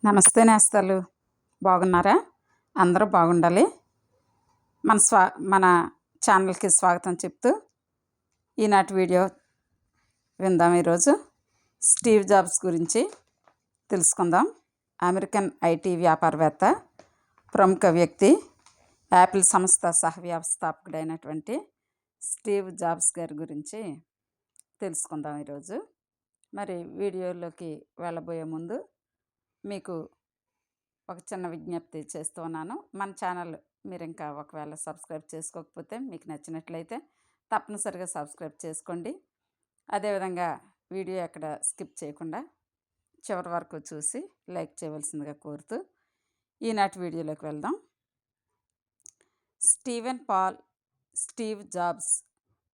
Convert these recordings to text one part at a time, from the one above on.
నమస్తే నేస్తాలు, బాగున్నారా? అందరూ బాగుండాలి. మన మన ఛానల్కి స్వాగతం చెప్తూ ఈనాటి వీడియో విందాం. ఈరోజు స్టీవ్ జాబ్స్ గురించి తెలుసుకుందాం. అమెరికన్ ఐటీ వ్యాపారవేత్త, ప్రముఖ వ్యక్తి, యాపిల్ సంస్థ సహ వ్యవస్థాపకుడైనటువంటి స్టీవ్ జాబ్స్ గారి గురించి తెలుసుకుందాం ఈరోజు. మరి వీడియోలోకి వెళ్ళబోయే ముందు మీకు ఒక చిన్న విజ్ఞప్తి చేస్తూ ఉన్నాను. మన ఛానల్ మీరు ఇంకా ఒకవేళ సబ్స్క్రైబ్ చేసుకోకపోతే మీకు నచ్చినట్లయితే తప్పనిసరిగా సబ్స్క్రైబ్ చేసుకోండి. అదేవిధంగా వీడియో ఎక్కడ స్కిప్ చేయకుండా చివరి వరకు చూసి లైక్ చేయవలసిందిగా కోరుతూ ఈనాటి వీడియోలోకి వెళ్దాం. Steve jobs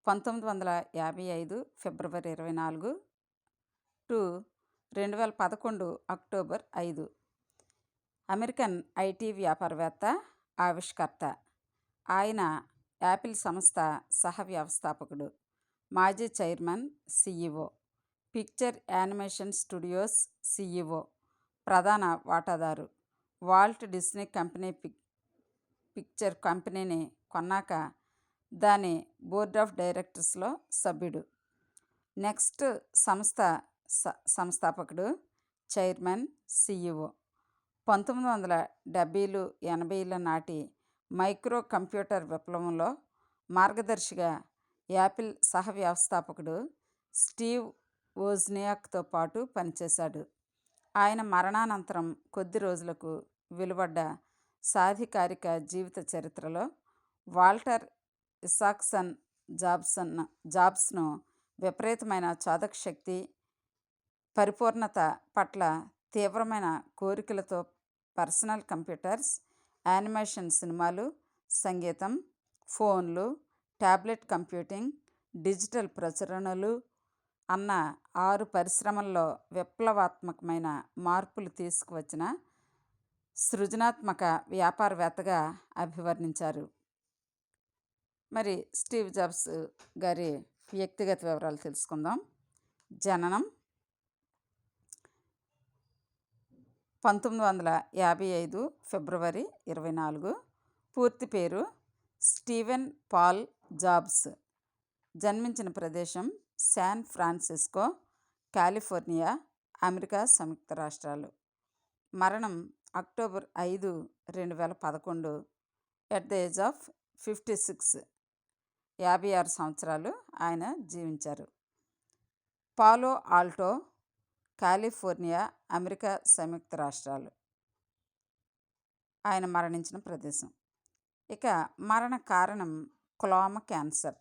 1955 February 24 to 2011 October 5 American IT వ్యాపారవేత్త, ఆవిష్కర్త. ఆయన యాపిల్ సంస్థ సహ వ్యవస్థాపకుడు, మాజీ chairman, CEO, picture animation studios CEO, ప్రధాన వాటాదారు. వాల్ట్ డిస్నీ కంపెనీ పిక్చర్ కంపెనీని కొన్నాక దాని బోర్డ్ ఆఫ్ డైరెక్టర్స్లో సభ్యుడు. నెక్స్ట్ సంస్థాపకుడు, చైర్మన్, సిఇఓ. 1970లు 80ల నాటి మైక్రో కంప్యూటర్ విప్లవంలో మార్గదర్శిగా యాపిల్ సహ వ్యవస్థాపకుడు స్టీవ్ వోజ్నియాక్తో పాటు పనిచేశాడు. ఆయన మరణానంతరం కొద్ది రోజులకు వెలువడ్డ సాధికారిక జీవిత చరిత్రలో వాల్టర్ ఇసాక్సన్ జాబ్స్ను విపరీతమైన చాదకశక్తి, పరిపూర్ణత పట్ల తీవ్రమైన కోరికలతో పర్సనల్ కంప్యూటర్స్, యానిమేషన్ సినిమాలు, సంగీతం, ఫోన్లు, ట్యాబ్లెట్ కంప్యూటింగ్, డిజిటల్ ప్రచురణలు అన్న 6 పరిశ్రమల్లో విప్లవాత్మకమైన మార్పులు తీసుకువచ్చిన సృజనాత్మక వ్యాపారవేత్తగా అభివర్ణించారు. మరి స్టీవ్ జాబ్స్ గారి వ్యక్తిగత వివరాలు తెలుసుకుందాం. జననం 1955 ఫిబ్రవరి 24. పూర్తి పేరు స్టీవెన్ పాల్ జాబ్స్. జన్మించిన ప్రదేశం శాన్ ఫ్రాన్సిస్కో, కాలిఫోర్నియా, అమెరికా సంయుక్త రాష్ట్రాలు. మరణం October 5, 2011 at the age of 56. 56 సంవత్సరాలు ఆయన జీవించారు. పాలో ఆల్టో, కాలిఫోర్నియా, అమెరికా సంయుక్త రాష్ట్రాలు ఆయన మరణించిన ప్రదేశం. ఇక మరణ కారణం క్లోమ క్యాన్సర్,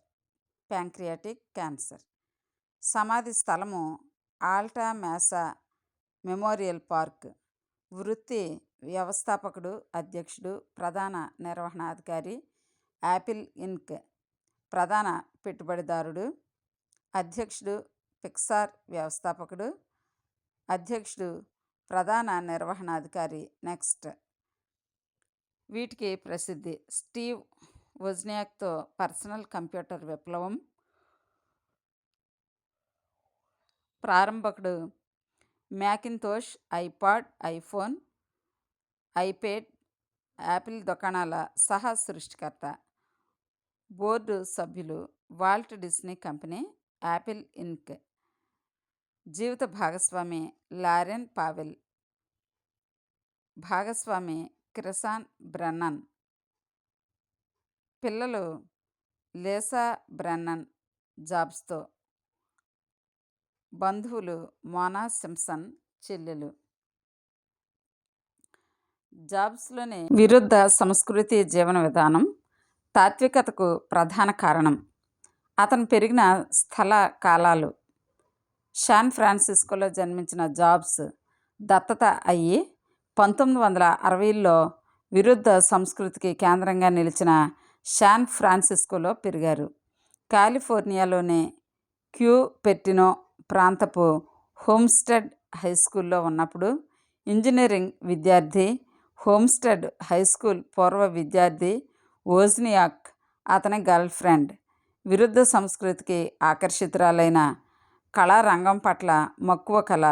ప్యాంక్రియాటిక్ క్యాన్సర్. సమాధి స్థలము ఆల్టా మేసా మెమోరియల్ పార్క్. వృత్తి వ్యవస్థాపకుడు, అధ్యక్షుడు, ప్రధాన నిర్వహణాధికారి, యాపిల్ ఇన్క్. ప్రధాన పెట్టుబడిదారుడు, అధ్యక్షుడు, పిక్సార్ వ్యవస్థాపకుడు, అధ్యక్షుడు, ప్రధాన నిర్వహణాధికారి. నెక్స్ట్ వీటికి ప్రసిద్ధి: స్టీవ్ వోజ్నియాక్తో పర్సనల్ కంప్యూటర్ విప్లవం, ప్రారంభకుడు, మ్యాకింతోష్, ఐపాడ్, ఐఫోన్, ఐపేడ్, యాపిల్ దుకాణాల సహ సృష్టికర్త. బోర్డు సభ్యులు, వాల్ట్ డిస్నీ కంపెనీ, యాపిల్ ఇన్క్. జీవిత భాగస్వామి లారెన్ పావెల్, భాగస్వామి క్రిసాన్ బ్రెన్నన్. పిల్లలు లీసా బ్రెన్నన్ జాబ్స్తో. బంధువులు మోనా సింప్సన్, చెల్లెలు. జాబ్స్లోని విరుద్ధ సంస్కృతి జీవన విధానం తాత్వికతకు ప్రధాన కారణం. అతను పెరిగిన స్థల కాలాలు. శాన్ ఫ్రాన్సిస్కోలో జన్మించిన జాబ్స్ దత్తత అయ్యి 1960ల్లో విరుద్ధ సంస్కృతికి కేంద్రంగా నిలిచిన శాన్ ఫ్రాన్సిస్కోలో పెరిగారు. కాలిఫోర్నియాలోని క్యూపెర్టినో ప్రాంతపు హోమ్స్టెడ్ హై స్కూల్లో ఉన్నప్పుడు ఇంజనీరింగ్ విద్యార్థి, హోమ్స్టెడ్ హై స్కూల్ పూర్వ విద్యార్థి వోజ్నియాక్ అతని గర్ల్ ఫ్రెండ్. విరుద్ధ సంస్కృతికి ఆకర్షితురాలైన కళారంగం పట్ల మక్కువ కల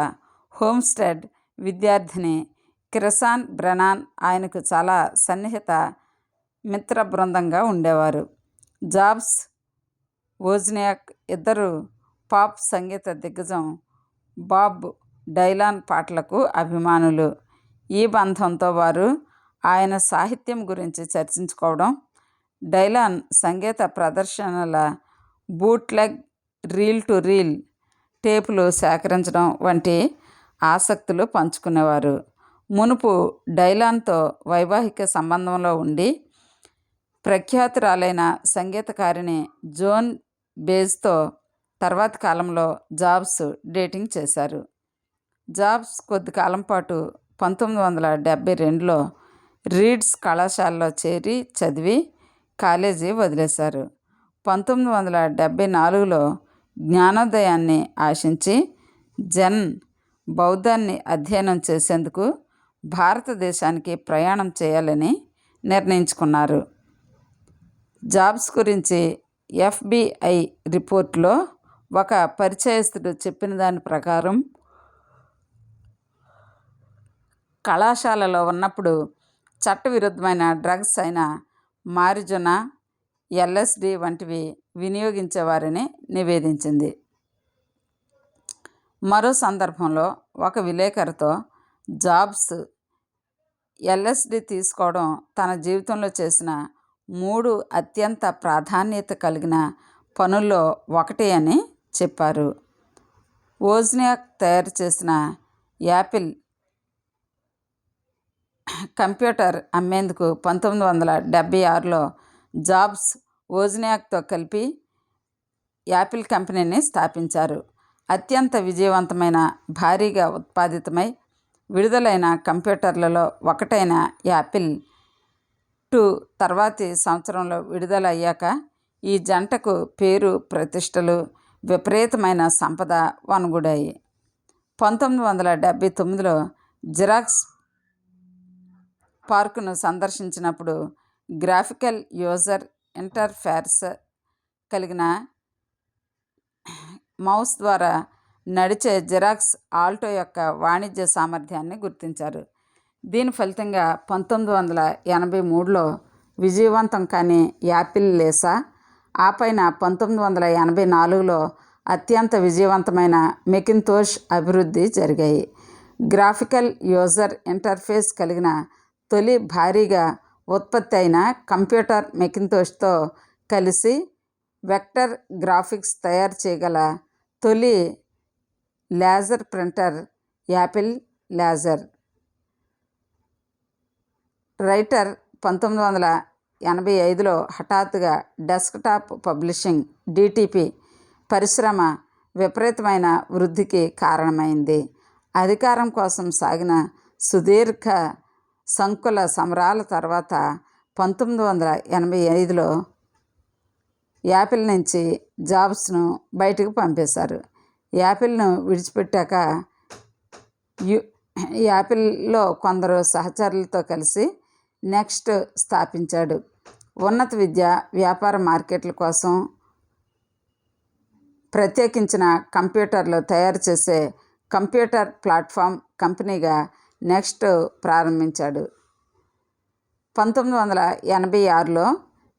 హోమ్స్టెడ్ విద్యార్థిని క్రిసాన్ బ్రెనాన్ ఆయనకు చాలా సన్నిహిత మిత్ర బృందంగా ఉండేవారు. జాబ్స్, వోజ్నియాక్ ఇద్దరు పాప్ సంగీత దిగ్గజం బాబ్ డైలాన్ పాటలకు అభిమానులు. ఈ బంధంతో వారు ఆయన సాహిత్యం గురించి చర్చించుకోవడం, డైలాన్ సంగీత ప్రదర్శనల బూట్లెగ్, రీల్ టు రీల్ టేపులు సేకరించడం వంటి ఆసక్తులు పంచుకునేవారు. మునుపు డైలాన్తో వైవాహిక సంబంధంలో ఉండి ప్రఖ్యాతురాలైన సంగీతకారిణి జోన్ బేజ్తో తర్వాతి కాలంలో జాబ్స్ డేటింగ్ చేశారు. జాబ్స్ కొద్ది కాలం పాటు 1972లో రీడ్స్ కళాశాలలో చేరి చదివి కాలేజీ వదిలేశారు. 1974లో జ్ఞానోదయాన్ని ఆశించి జెన్ బౌద్ధాన్ని అధ్యయనం చేసేందుకు భారతదేశానికి ప్రయాణం చేయాలని నిర్ణయించుకున్నారు. జాబ్స్ గురించి FBI రిపోర్టులో ఒక పరిచయస్తుడు చెప్పిన దాని ప్రకారం కళాశాలలో ఉన్నప్పుడు చట్టవిరుద్ధమైన డ్రగ్స్ అయిన మారిజునా, LSD వంటివి వినియోగించేవారని నివేదించింది. మరో సందర్భంలో ఒక విలేకరితో జాబ్స్ LSD తీసుకోవడం తన జీవితంలో చేసిన 3 అత్యంత ప్రాధాన్యత కలిగిన పనుల్లో ఒకటి అని చెప్పారు. వోజ్నియాక్ తయారు చేసిన యాపిల్ కంప్యూటర్ అమ్మేందుకు 1976లో జాబ్స్ వోజ్నియాక్తో కలిపి యాపిల్ కంపెనీని స్థాపించారు. అత్యంత విజయవంతమైన, భారీగా ఉత్పాదితమై విడుదలైన కంప్యూటర్లలో ఒకటైన యాపిల్ 2 తర్వాతి సంవత్సరంలో విడుదల అయ్యాక ఈ జంటకు పేరు, ప్రతిష్టలు, విపరీతమైన సంపద వనగూడాయి. 1979లో జిరాక్స్ పార్కును సందర్శించినప్పుడు గ్రాఫికల్ యూజర్ ఇంటర్ఫేస్ కలిగిన మౌస్ ద్వారా నడిచే జిరాక్స్ ఆల్టో యొక్క వాణిజ్య సామర్థ్యాన్ని గుర్తించారు. దీని ఫలితంగా 1983లో విజయవంతం కాని యాపిల్ లేసా, ఆపైన 1984లో అత్యంత విజయవంతమైన మెకింతోష్ అభివృద్ధి జరిగాయి. గ్రాఫికల్ యూజర్ ఇంటర్ఫేస్ కలిగిన తొలి భారీగా ఉత్పత్తి అయిన కంప్యూటర్ మెకింతోష్తో కలిసి వెక్టర్ గ్రాఫిక్స్ తయారు చేయగల తొలి laser printer Apple laser. Writer 1985లో హఠాత్తుగా డెస్క్టాప్ పబ్లిషింగ్ DTP పరిశ్రమ విపరీతమైన వృద్ధికి కారణమైంది. అధికారం కోసం సాగిన సుదీర్ఘ సంకుల సమరాల తర్వాత 1985లో యాపిల్ నుంచి జాబ్స్ను బయటకు పంపేశారు. యాపిల్ను విడిచిపెట్టాక యాపిల్లో కొందరు సహచరులతో కలిసి నెక్స్ట్ స్థాపించాడు. ఉన్నత విద్య, వ్యాపార మార్కెట్ల కోసం ప్రత్యేకించిన కంప్యూటర్లు తయారు చేసే కంప్యూటర్ ప్లాట్ఫామ్ కంపెనీగా నెక్స్ట్ ప్రారంభించాడు. 1986లో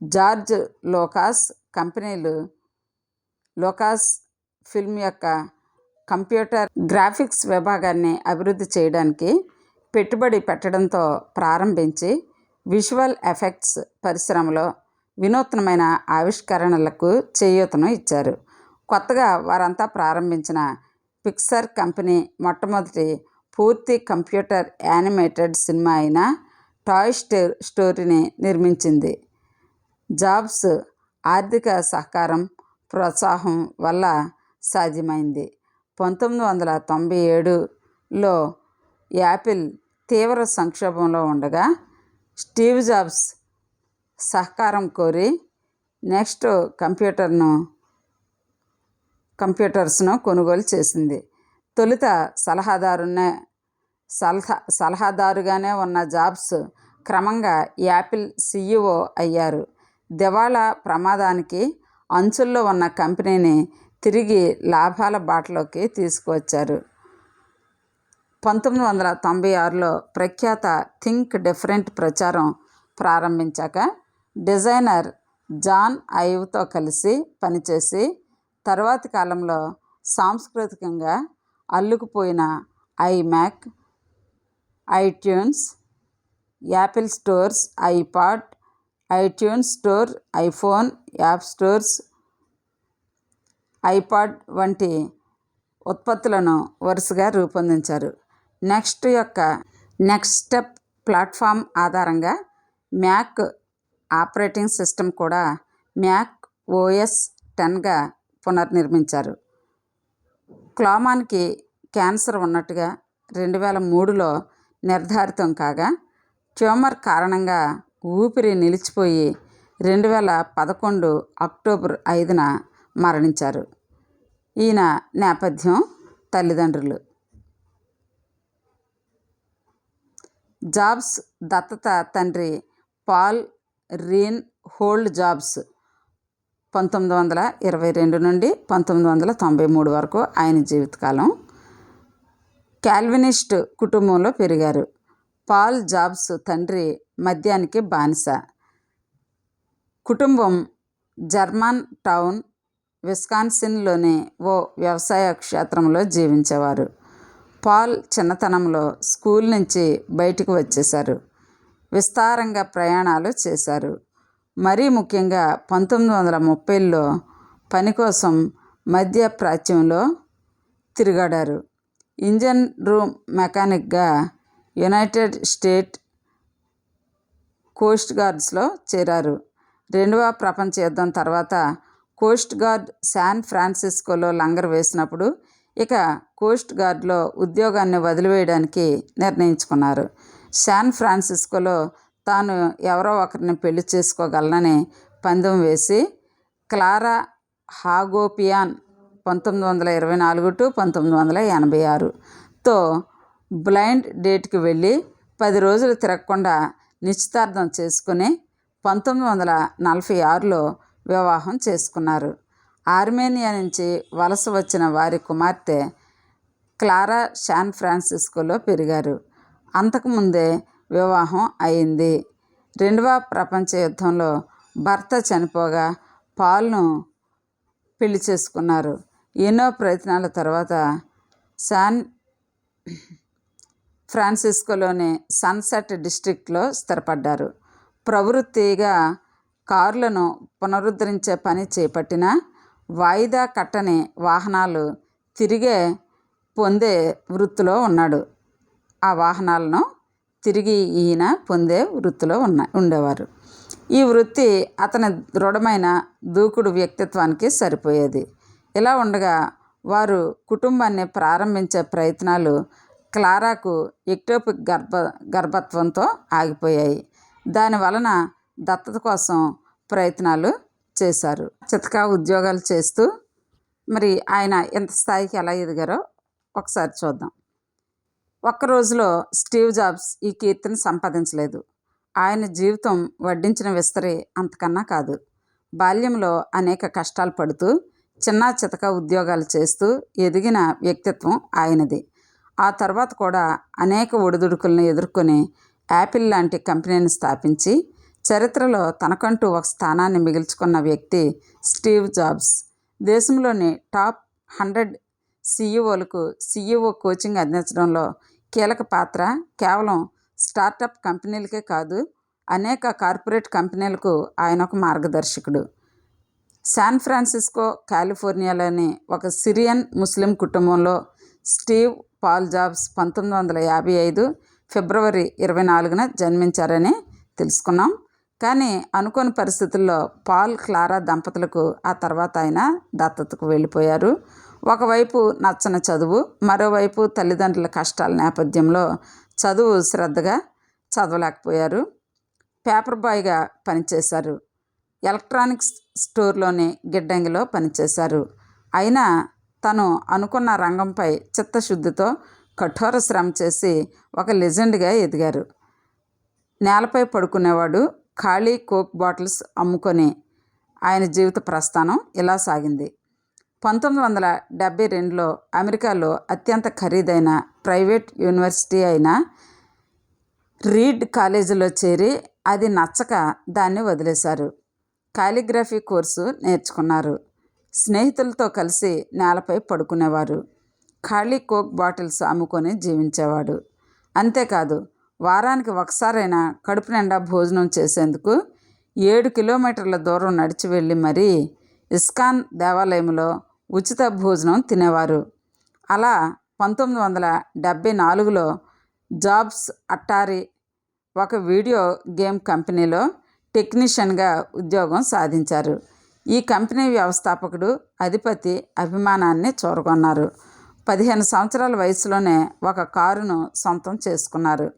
జార్జ్ లోకాస్ కంపెనీలు లోకాస్ ఫిల్మ్ యొక్క కంప్యూటర్ గ్రాఫిక్స్ విభాగాన్ని అభివృద్ధి చేయడానికి పెట్టుబడి పెట్టడంతో ప్రారంభించి విజువల్ ఎఫెక్ట్స్ పరిశ్రమలో వినూత్నమైన ఆవిష్కరణలకు చేయూతను ఇచ్చారు. కొత్తగా వారంతా ప్రారంభించిన పిక్సర్ కంపెనీ మొట్టమొదటి పూర్తి కంప్యూటర్ యానిమేటెడ్ సినిమా అయిన టాయ్ స్టోరీని నిర్మించింది. జాబ్స్ ఆర్థిక సహకారం, ప్రోత్సాహం వల్ల సాధ్యమైంది. 1997లో యాపిల్ తీవ్ర సంక్షోభంలో ఉండగా స్టీవ్ జాబ్స్ సహకారం కోరి నెక్స్ట్ కంప్యూటర్స్ను కొనుగోలు చేసింది. తొలుత సలహాదారుగానే ఉన్న జాబ్స్ క్రమంగా యాపిల్ CEO అయ్యారు. దివాళా ప్రమాదానికి అంచుల్లో ఉన్న కంపెనీని తిరిగి లాభాల బాటలోకి తీసుకువచ్చారు. 1996లో ప్రఖ్యాత థింక్ డిఫరెంట్ ప్రచారం ప్రారంభించాక డిజైనర్ జాన్ ఐవ్తో కలిసి పనిచేసి తరువాతి కాలంలో సాంస్కృతికంగా అల్లుకుపోయిన iMac, iTunes, Apple stores, iPod, iTunes store, iPhone, app stores, iPod వంటి ఉత్పత్తులను వరుసగా రూపొందించారు. నెక్స్ట్ స్టెప్ ప్లాట్ఫామ్ ఆధారంగా మ్యాక్ ఆపరేటింగ్ సిస్టమ్ కూడా మ్యాక్ ఓఎస్ 10గా పునర్నిర్మించారు. క్లామాన్కి క్యాన్సర్ ఉన్నట్టుగా 2003లో నిర్ధారితం కాగా ట్యూమర్ కారణంగా ఊపిరి నిలిచిపోయి 2011 అక్టోబర్ 5న మరణించారు. ఈయన నేపథ్యం తల్లిదండ్రులు. జాబ్స్ దత్తత తండ్రి పాల్ రీన్ హోల్డ్ జాబ్స్ 1922 నుండి 1993 వరకు ఆయన జీవితకాలం. కాల్వినిస్ట్ కుటుంబంలో పెరిగారు. పాల్ జాబ్స్ తండ్రి మద్యానికి బానిస. కుటుంబం జర్మన్ టౌన్, విస్కాన్సిన్లోని ఓ వ్యవసాయ క్షేత్రంలో జీవించేవారు. పాల్ చిన్నతనంలో స్కూల్ నుంచి బయటకు వచ్చేశారు. విస్తారంగా ప్రయాణాలు చేశారు. మరీ ముఖ్యంగా 1930లో పని కోసం మధ్య ప్రాచ్యంలో తిరుగాడారు. ఇంజన్ రూమ్ మెకానిక్గా యునైటెడ్ స్టేట్ కోస్ట్ గార్డ్స్లో చేరారు. రెండవ ప్రపంచ యుద్ధం తర్వాత కోస్ట్ గార్డ్ శాన్ ఫ్రాన్సిస్కోలో లంగరు వేసినప్పుడు ఇక కోస్ట్ గార్డ్లో ఉద్యోగాన్ని వదిలివేయడానికి నిర్ణయించుకున్నారు. శాన్ ఫ్రాన్సిస్కోలో తాను ఎవరో ఒకరిని పెళ్లి చేసుకోగలనని పందెం వేసి క్లారా హాగోపియాన్ 1924-1986తో బ్లైండ్ డేట్కి వెళ్ళి 10 రోజులు తిరగకుండా నిశ్చితార్థం చేసుకుని 1946లో వివాహం చేసుకున్నారు. ఆర్మేనియా నుంచి వలస వచ్చిన వారి కుమార్తె క్లారా శాన్ ఫ్రాన్సిస్కోలో పెరిగారు. అంతకుముందే వివాహం అయింది. రెండవ ప్రపంచ యుద్ధంలో భర్త చనిపోగా పాల్ను పెళ్లి చేసుకున్నారు. ఎన్నో ప్రయత్నాల తర్వాత శాన్ ఫ్రాన్సిస్కోలోని సన్సెట్ డిస్ట్రిక్ట్లో స్థిరపడ్డారు. ప్రవృత్తిగా కార్లను పునరుద్ధరించే పని చేపట్టినా వాయిదా కట్టని వాహనాలు తిరిగే పొందే వృత్తిలో ఉన్నాడు. ఆ వాహనాలను తిరిగి ఈయన పొందే వృత్తిలో ఉండేవారు. ఈ వృత్తి అతని దృఢమైన దూకుడు వ్యక్తిత్వానికి సరిపోయేది. ఇలా ఉండగా వారు కుటుంబాన్ని ప్రారంభించే ప్రయత్నాలు క్లారాకు ఎక్టోపిక్ గర్భత్వంతో ఆగిపోయాయి. దానివలన దత్తత కోసం ప్రయత్నాలు చేశారు. చితకా ఉద్యోగాలు చేస్తూ మరి ఆయన ఎంత స్థాయికి ఎలా ఎదిగారో ఒకసారి చూద్దాం. ఒక్క రోజులో స్టీవ్ జాబ్స్ ఈ కీర్తిని సంపాదించలేదు. ఆయన జీవితం వడ్డించిన విస్తరి అంతకన్నా కాదు. బాల్యంలో అనేక కష్టాలు పడుతూ చిన్నా చితకా ఉద్యోగాలు చేస్తూ ఎదిగిన వ్యక్తిత్వం ఆయనది. ఆ తర్వాత కూడా అనేక ఒడిదుడుకులను ఎదుర్కొని యాపిల్ లాంటి కంపెనీని స్థాపించి చరిత్రలో తనకంటూ ఒక స్థానాన్ని మిగిల్చుకున్న వ్యక్తి స్టీవ్ జాబ్స్. దేశంలోని టాప్ 100 సీఈఓలకు సీఈఓ కోచింగ్ అందించడంలో కీలక పాత్ర కేవలం స్టార్టప్ కంపెనీలకే కాదు, అనేక కార్పొరేట్ కంపెనీలకు ఆయన ఒక మార్గదర్శకుడు. శాన్ ఫ్రాన్సిస్కో, కాలిఫోర్నియాలోని ఒక సిరియన్ ముస్లిం కుటుంబంలో స్టీవ్ పాల్ జాబ్స్ 1955 ఫిబ్రవరి 24న జన్మించారని తెలుసుకున్నాం. కానీ అనుకోని పరిస్థితుల్లో పాల్, క్లారా దంపతులకు ఆ తర్వాత ఆయన దత్తతకు వెళ్ళిపోయారు. ఒకవైపు నచ్చని చదువు, మరోవైపు తల్లిదండ్రుల కష్టాల నేపథ్యంలో చదువు శ్రద్ధగా చదవలేకపోయారు. పేపర్ బాయ్గా పనిచేశారు. ఎలక్ట్రానిక్స్ స్టోర్లోని గిడ్డంగిలో పనిచేశారు. అయినా తను అనుకున్న రంగంపై చిత్తశుద్ధితో కఠోర శ్రమ చేసి ఒక లెజెండ్గా ఎదిగారు. నేలపై పడుకునేవాడు, ఖాళీ కోక్ బాటిల్స్ అమ్ముకొని ఆయన జీవిత ప్రస్థానం ఇలా సాగింది. 1972లో అమెరికాలో అత్యంత ఖరీదైన ప్రైవేట్ యూనివర్సిటీ అయిన రీడ్ కాలేజీలో చేరి అది నచ్చక దాన్ని వదిలేశారు. కాలిగ్రఫీ కోర్సు నేర్చుకున్నారు. స్నేహితులతో కలిసి నేలపై పడుకునేవారు. ఖాళీ కోక్ బాటిల్స్ అమ్ముకొని జీవించేవాడు. అంతేకాదు, వారానికి ఒకసారైనా కడుపు నిండా భోజనం చేసేందుకు 7 కిలోమీటర్ల దూరం నడిచి వెళ్ళి మరీ ఇస్కాన్ దేవాలయంలో ఉచిత భోజనం తినేవారు. అలా 1974లో జాబ్స్ అటారీ ఒక వీడియో గేమ్ కంపెనీలో టెక్నీషియన్గా ఉద్యోగం సాధించారు. ఈ కంపెనీ వ్యవస్థాపకుడు అధిపతి అభిమానాన్ని చూరగొన్నారు. 15 సంవత్సరాల వయసులోనే ఒక కారును సొంతం చేసుకున్నారు.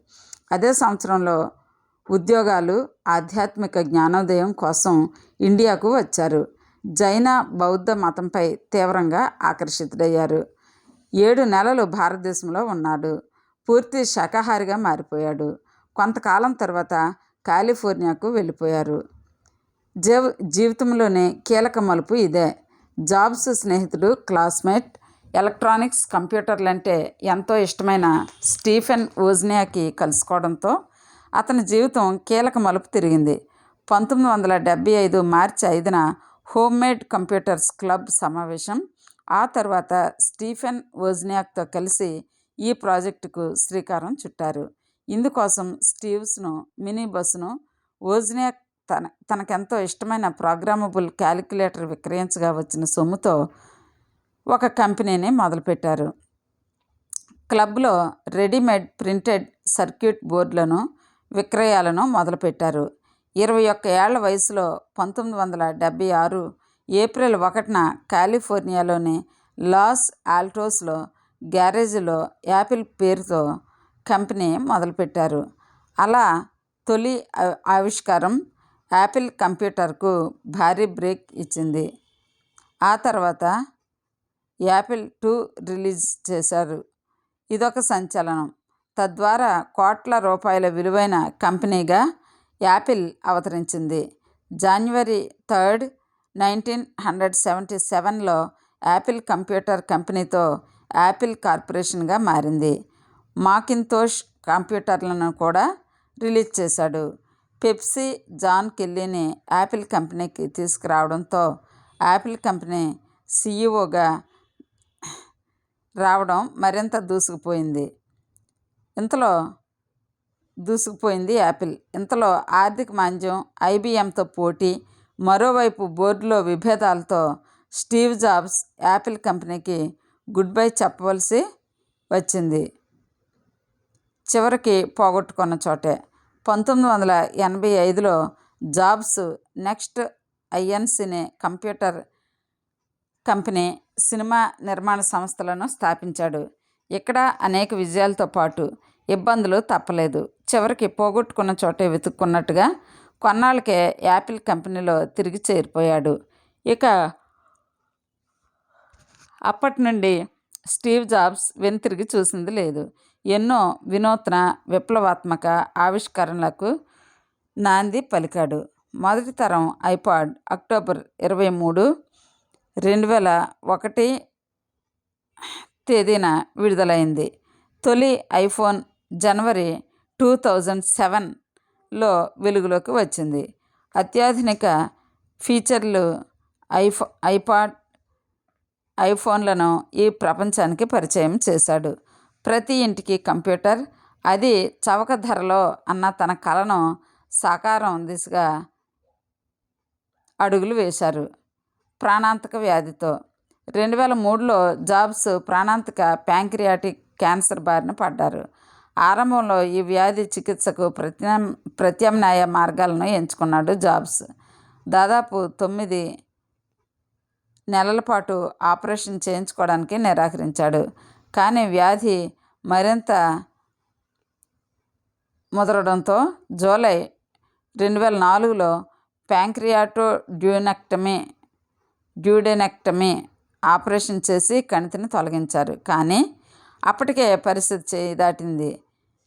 అదే సంవత్సరంలో ఉద్యోగాలు, ఆధ్యాత్మిక జ్ఞానోదయం కోసం ఇండియాకు వచ్చారు. జైన బౌద్ధ మతంపై తీవ్రంగా ఆకర్షితుడయ్యారు. 7 నెలలు భారతదేశంలో ఉన్నాడు. పూర్తి శాకాహారిగా మారిపోయాడు. కొంతకాలం తర్వాత కాలిఫోర్నియాకు వెళ్ళిపోయారు. జీవితంలోనే కీలక మలుపు ఇదే. జాబ్స్ స్నేహితుడు, క్లాస్మేట్, ఎలక్ట్రానిక్స్, కంప్యూటర్లంటే ఎంతో ఇష్టమైన స్టీఫెన్ వోజ్నియాక్ని కలుసుకోవడంతో అతని జీవితం కీలక మలుపు తిరిగింది. 1975 మార్చి 5న హోమ్మేడ్ కంప్యూటర్స్ క్లబ్ సమావేశం. ఆ తర్వాత స్టీఫెన్ వోజ్నియాక్తో కలిసి ఈ ప్రాజెక్టుకు శ్రీకారం చుట్టారు. ఇందుకోసం స్టీవ్స్ను మినీ బస్సును వోజ్నియాక్ తనకెంతో ఇష్టమైన ప్రోగ్రామబుల్ క్యాలిక్యులేటర్ విక్రయించగా వచ్చిన సొమ్ముతో ఒక కంపెనీని మొదలుపెట్టారు. క్లబ్లో రెడీమేడ్ ప్రింటెడ్ సర్క్యూట్ బోర్డులను విక్రయాలను మొదలుపెట్టారు. 21 ఏళ్ల వయసులో 1976 ఏప్రిల్ 1న కాలిఫోర్నియాలోని లాస్ ఆల్టోస్లో గ్యారేజ్లో యాపిల్ పేరుతో కంపెనీ మొదలుపెట్టారు. అలా తొలి ఆవిష్కారం యాపిల్ కంప్యూటర్కు భారీ బ్రేక్ ఇచ్చింది. ఆ తర్వాత యాపిల్ II రిలీజ్ చేశారు. ఇదొక సంచలనం. తద్వారా కోట్ల రూపాయల విలువైన కంపెనీగా యాపిల్ అవతరించింది. జనవరి 3, 1977లో యాపిల్ కంప్యూటర్ కంపెనీతో యాపిల్ కార్పొరేషన్గా మారింది. మాకింతోష్ కంప్యూటర్లను కూడా రిలీజ్ చేశాడు. పెప్సీ జాన్ కెల్లీని యాపిల్ కంపెనీకి తీసుకురావడంతో యాపిల్ కంపెనీ సీఈఓగా రావడం మరింత దూసుకుపోయింది యాపిల్. ఇంతలో ఆర్థిక మాంద్యం, ఐబిఎంతో పోటీ, మరోవైపు బోర్డులో విభేదాలతో స్టీవ్ జాబ్స్ యాపిల్ కంపెనీకి గుడ్ బై చెప్పవలసి వచ్చింది. చివరికి పోగొట్టుకున్న చోటే. 1985లో Jobs NeXT INC computer company, cinema నిర్మాణ సంస్థలను స్థాపించాడు. ఇక్కడ అనేక విజయాలతో పాటు ఇబ్బందులు తప్పలేదు. చివరికి పోగొట్టుకున్న చోటే వెతుక్కున్నట్టుగా కొన్నాళ్ళకే యాపిల్ కంపెనీలో తిరిగి చేరిపోయాడు. ఇక అప్పటి నుండి స్టీవ్ జాబ్స్ వెనుతిరిగి చూసింది లేదు. ఎన్నో వినూత్న, విప్లవాత్మక ఆవిష్కరణలకు నాంది పలికాడు. మొదటి తరం ఐపాడ్ అక్టోబర్ 23, 2001 విడుదలైంది. తొలి ఐఫోన్ జనవరి 2007లో వెలుగులోకి వచ్చింది. అత్యాధునిక ఫీచర్లు ఐఫోన్లను ఈ ప్రపంచానికి పరిచయం చేశాడు. ప్రతి ఇంటికి కంప్యూటర్, అది చవక ధరలో అన్న తన కలను సాకారం దిశగా అడుగులు వేశారు. ప్రాణాంతక వ్యాధితో 2003లో జాబ్స్ ప్రాణాంతక ప్యాంక్రియాటిక్ క్యాన్సర్ బారిన పడ్డారు. ఆరంభంలో ఈ వ్యాధి చికిత్సకు ప్రత్యామ్నాయ మార్గాలను ఎంచుకున్నాడు జాబ్స్. దాదాపు 9 నెలల పాటు ఆపరేషన్ చేయించుకోవడానికి నిరాకరించాడు. కానీ వ్యాధి మరింత ముదరడంతో జూలై 2004లో డ్యూడెనెక్టమీ ఆపరేషన్ చేసి కణితిని తొలగించారు. కానీ అప్పటికే పరిస్థితి చేయి దాటింది.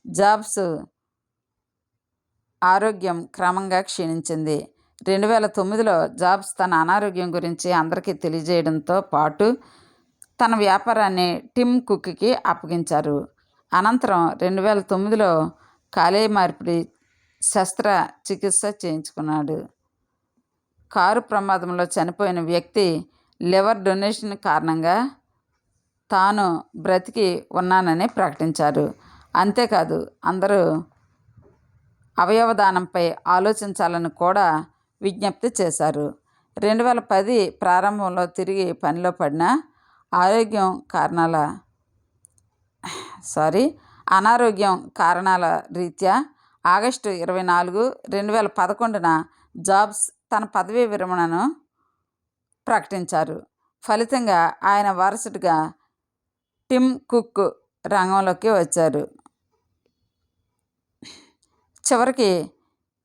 జాబ్స్ ఆరోగ్యం క్రమంగా క్షీణించింది. 2009లో జాబ్స్ తన అనారోగ్యం గురించి అందరికీ తెలియజేయడంతో పాటు తన వ్యాపారాన్ని టిమ్ కుక్కి అప్పగించారు. అనంతరం 2009లో కాలేయ మార్పిడి శస్త్రచికిత్స చేయించుకున్నాడు. కారు ప్రమాదంలో చనిపోయిన వ్యక్తి లివర్ డొనేషన్ కారణంగా తాను బ్రతికి ఉన్నానని ప్రకటించారు. అంతేకాదు అందరూ అవయవదానంపై ఆలోచించాలని కూడా విజ్ఞప్తి చేశారు. 2010 ప్రారంభంలో తిరిగి పనిలో పడిన అనారోగ్యం కారణాల రీత్యా ఆగస్టు 24, 2011న జాబ్స్ తన పదవీ విరమణను ప్రకటించారు. ఫలితంగా ఆయన వారసుడిగా టిమ్ కుక్ రంగంలోకి వచ్చారు. చివరికి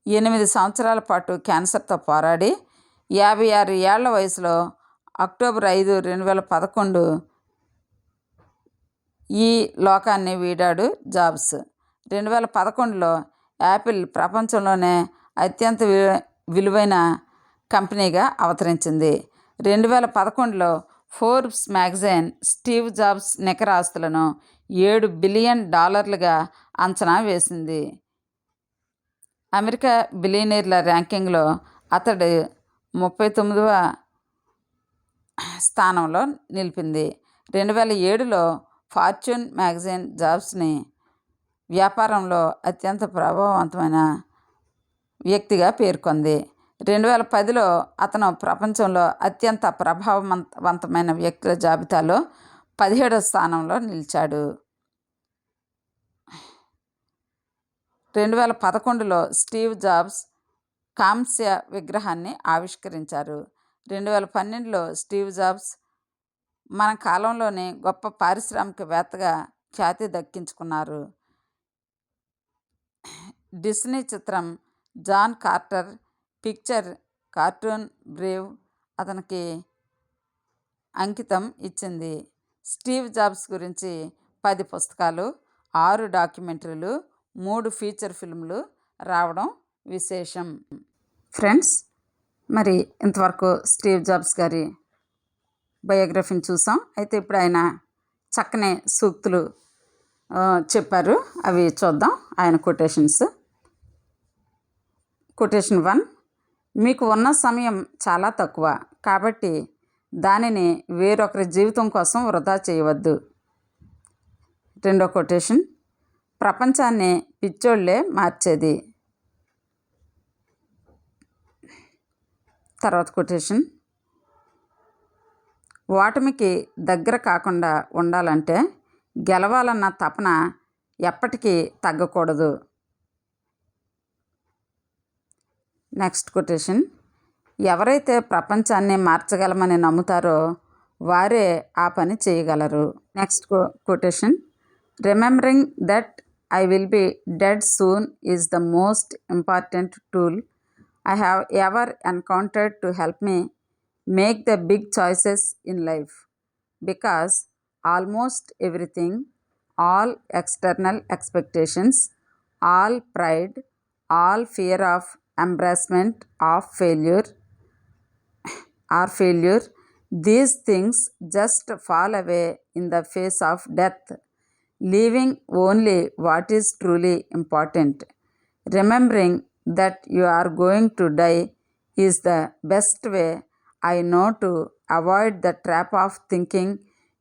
8 సంవత్సరాల పాటు క్యాన్సర్తో పోరాడి 56 ఏళ్ల వయసులో అక్టోబర్ 5, 2011 ఈ లోకాన్ని వీడాడు జాబ్స్. 2011లో యాపిల్ ప్రపంచంలోనే అత్యంత విలువైన కంపెనీగా అవతరించింది. 2011లో ఫోర్బ్స్ మ్యాగజైన్ స్టీవ్ జాబ్స్ నికర ఆస్తులను $7 బిలియన్ అంచనా వేసింది. అమెరికా బిలియనీర్ల ర్యాంకింగ్లో అతడు 39వ స్థానంలో నిలిపింది. 2007లో ఫార్చ్యూన్ మ్యాగజైన్ జాబ్స్ని వ్యాపారంలో అత్యంత ప్రభావవంతమైన వ్యక్తిగా పేర్కొంది. 2010లో అతను ప్రపంచంలో అత్యంత ప్రభావవంతమైన వ్యక్తుల జాబితాలో 17వ స్థానంలో నిలిచాడు. 2011లో స్టీవ్ జాబ్స్ కాంస్య విగ్రహాన్ని ఆవిష్కరించారు. 2012లో స్టీవ్ జాబ్స్ మన కాలంలోని గొప్ప పారిశ్రామికవేత్తగా ఖ్యాతి దక్కించుకున్నారు. డిస్నీ చిత్రం John Carter picture cartoon Brave అతనికి అంకితం ఇచ్చింది. స్టీవ్ జాబ్స్ గురించి 10 పుస్తకాలు, 6 డాక్యుమెంటరీలు, 3 ఫీచర్ ఫిల్మ్లు రావడం విశేషం. ఫ్రెండ్స్, మరి ఇంతవరకు స్టీవ్ జాబ్స్ గారి బయోగ్రఫీని చూసాం. అయితే ఇప్పుడు ఆయన చక్కని సూక్తులు చెప్పారు, అవి చూద్దాం. ఆయన కొటేషన్ 1, మీకు ఉన్న సమయం చాలా తక్కువ, కాబట్టి దానిని వేరొకరి జీవితం కోసం వృధా చేయవద్దు. రెండో కొటేషన్, ప్రపంచాన్ని పిచ్చోళ్లే మార్చేది. తర్వాత కొటేషన్, ఓటమికి దగ్గర కాకుండా ఉండాలంటే గెలవాలన్న తపన ఎప్పటికీ తగ్గకూడదు. నెక్స్ట్ కొటేషన్, ఎవరైతే ప్రపంచాన్ని మార్చగలమని నమ్ముతారో వారే ఆ పని చేయగలరు. Next quotation, remembering that I will be dead soon is the most important tool I have ever encountered to help me make the big choices in life, because almost everything, all external expectations, all pride, all fear of embarrassment of failure, these things just fall away in the face of death, leaving only what is truly important. Remembering that you are going to die is the best way I know to avoid the trap of thinking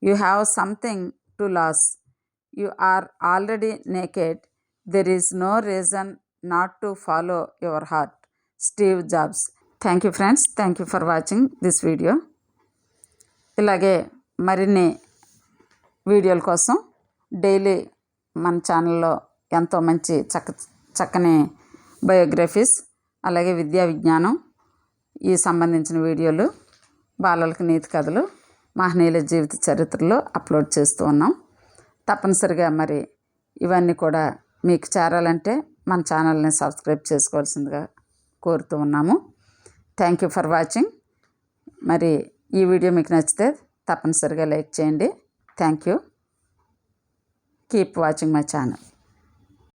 you have something to lose. You are already naked. There is no reason not to follow your heart. Steve Jobs. Thank you friends. Thank you for watching this video. ఇలాగే మరిన్ని వీడియోల కోసం daily మన ఛానల్లో ఎంతో మంచి చక్కని biographies, అలాగే విద్యా విజ్ఞానం ఈ సంబంధించిన వీడియోలు, బాలలకు నీతి కథలు, మహనీయుల జీవిత చరిత్రలో అప్లోడ్ చేస్తూ ఉన్నాం. తప్పనిసరిగా మరి ఇవన్నీ కూడా మీకు చేరాలంటే మన ఛానల్ని సబ్స్క్రైబ్ చేసుకోవాల్సిందిగా కోరుతూ ఉన్నాము. Thank you for watching. మరి ఈ వీడియో మీకు నచ్చితే తప్పనిసరిగా లైక్ చేయండి. Thank you. Keep watching my channel.